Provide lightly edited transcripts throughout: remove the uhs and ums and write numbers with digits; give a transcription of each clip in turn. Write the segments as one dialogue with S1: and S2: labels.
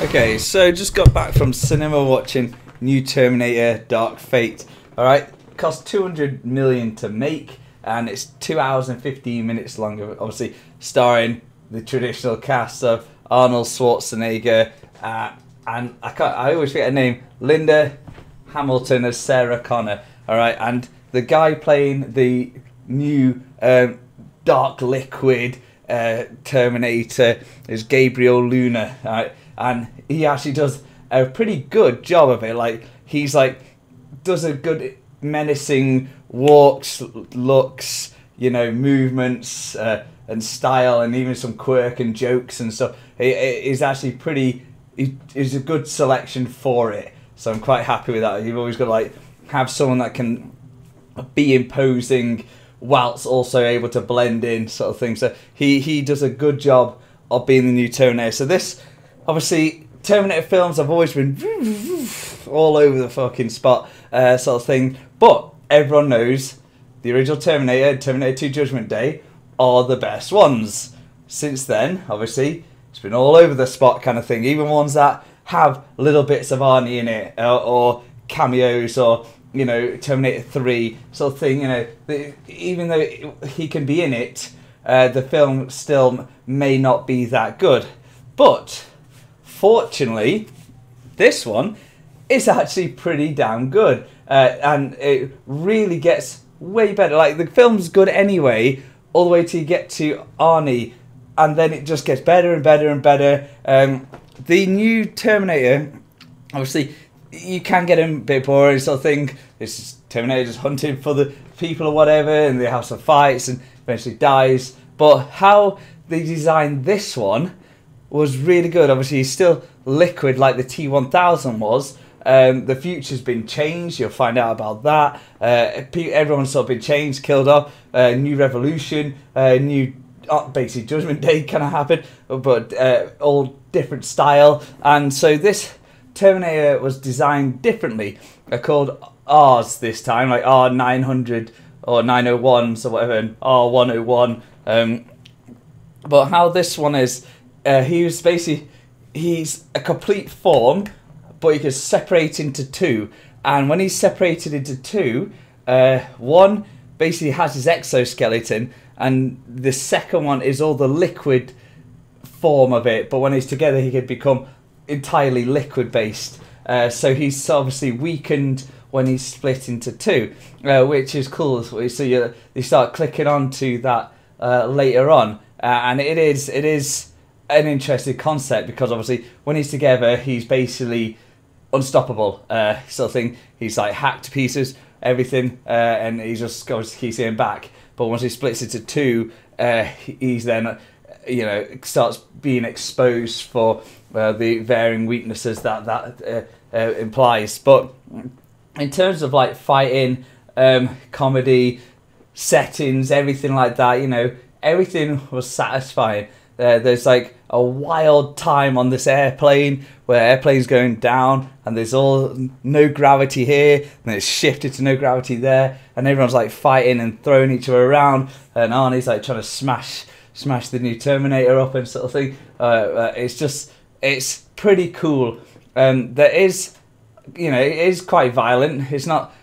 S1: Okay, so just got back from cinema watching new Terminator Dark Fate. Alright, cost 200 million to make, and it's 2 hours and 15 minutes long, obviously starring the traditional cast of Arnold Schwarzenegger, and I always forget her name, Linda Hamilton as Sarah Connor. Alright, and the guy playing the new Dark Liquid Terminator is Gabriel Luna. Alright, and he actually does a pretty good job of it. Like, he's like, does a good menacing walks, looks, you know, movements, and style, and even some quirk and jokes and stuff. He's actually pretty, he's a good selection for it. So I'm quite happy with that. You've always got to like have someone that can be imposing whilst also able to blend in, sort of thing. So he does a good job of being the new Terminator. So this, obviously, Terminator films have always been all over the fucking spot, sort of thing. But everyone knows the original Terminator, Terminator 2 Judgment Day, are the best ones. Since then, obviously, it's been all over the spot kind of thing. Even ones that have little bits of Arnie in it, or cameos, or, you know, Terminator 3 sort of thing. You know, even though he can be in it, the film still may not be that good. But fortunately, this one is actually pretty damn good, and it really gets way better. Like, the film's good anyway, all the way till you get to Arnie, and then it just gets better and better and better. The new Terminator, obviously, you can get him a bit boring, sort of thing. This is Terminator just hunting for the people or whatever, and they have some fights and eventually dies. But how they designed this one was really good. Obviously, he's still liquid like the T-1000 was. The future's been changed. You'll find out about that. Everyone's sort of been changed, killed off. New revolution, new basically Judgment Day kind of happened, but all different style. And so this Terminator was designed differently. They're called Rs this time, like R900 or 901s or whatever, and R101. But how this one is, he's a complete form, but he can separate into two. And when he's separated into two, one basically has his exoskeleton, and the second one is all the liquid form of it. But when he's together, he could become entirely liquid based. So he's obviously weakened when he's split into two, which is cool. So you start clicking onto that later on, and it is an interesting concept, because obviously when he's together, he's basically unstoppable, sort of thing. He's like hacked to pieces, everything, and he just goes to keep him back. But once he splits into two, he's then, you know, starts being exposed for the varying weaknesses that implies. But in terms of like fighting, comedy, settings, everything like that, you know, everything was satisfying. There's like a wild time on this airplane where airplane's going down, and there's no gravity here, and it's shifted to no gravity there, and everyone's like fighting and throwing each other around, and Arnie's like trying to smash the new Terminator up and sort of thing. It's pretty cool. There is, you know, it is quite violent. It's not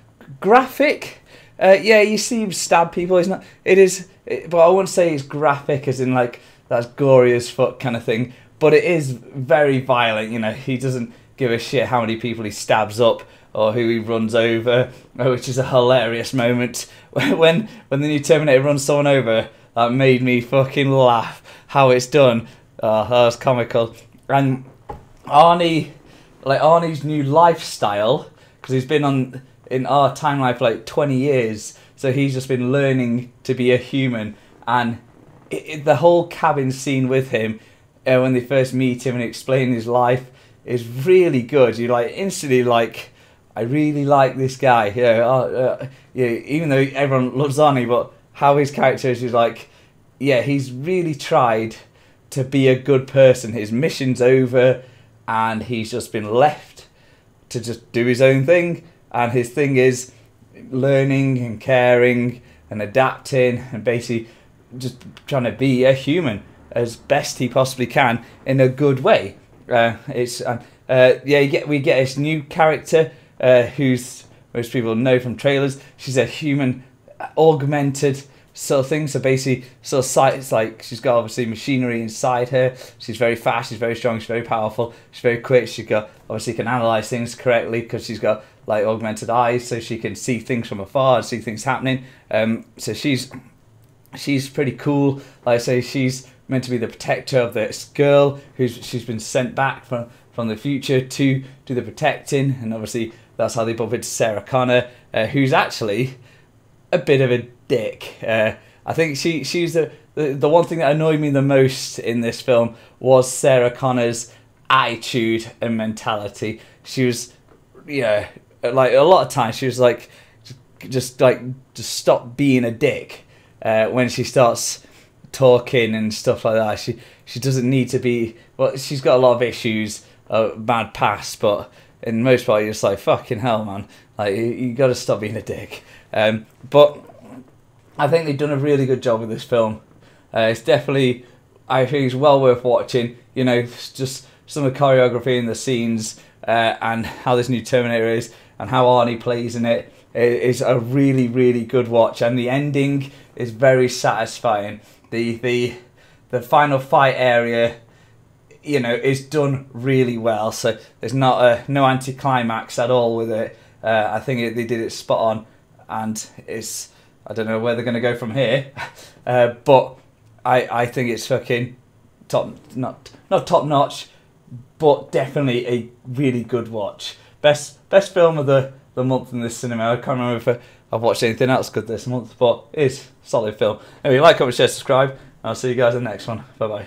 S1: graphic. Yeah, you see him stab people. It's not. But I wouldn't say it's graphic as in like that's gory as fuck kind of thing. But it is very violent. You know, he doesn't give a shit how many people he stabs up or who he runs over, which is a hilarious moment when the new Terminator runs someone over. That made me fucking laugh how it's done. That was comical. And Arnie's new lifestyle, because he's been in our timeline for like 20 years, so he's just been learning to be a human. And the whole cabin scene with him, when they first meet him and explain his life, is really good. You're like instantly like, I really like this guy. You know, even though everyone loves Arnie, but how his character is like, yeah, he's really tried to be a good person. His mission's over, and he's just been left to just do his own thing. And his thing is learning and caring and adapting and basically just trying to be a human as best he possibly can in a good way. We get this new character who's most people know from trailers. She's a human augmented sort of thing. So basically, sort of it's like she's got obviously machinery inside her. She's very fast. She's very strong. She's very powerful. She's very quick. She got obviously can analyze things correctly because she's got like augmented eyes, so she can see things from afar and see things happening. So she's pretty cool. Like I say, she's meant to be the protector of this girl she's been sent back from the future to do the protecting, and obviously that's how they bump into Sarah Connor, who's actually a bit of a dick. I think she's the one thing that annoyed me the most in this film was Sarah Connor's attitude and mentality. She was, like a lot of times she was like, just stop being a dick when she starts talking and stuff like that. She doesn't need to be. Well, she's got a lot of issues, bad past, but in most part you're just like, fucking hell, man. Like you got to stop being a dick. But I think they've done a really good job with this film. It's definitely, I think it's well worth watching. Just some of the choreography in the scenes and how this new Terminator is and how Arnie plays in it is a really, really good watch. And the ending is very satisfying. The final fight area, is done really well. So there's not no anticlimax at all with it. I think they did it spot on, and I don't know where they're going to go from here, but I think it's fucking not top notch, but definitely a really good watch. Best film of the month in this cinema. I can't remember if I've watched anything else good this month, but it's a solid film. Anyway, like, comment, share, subscribe, and I'll see you guys in the next one. Bye bye.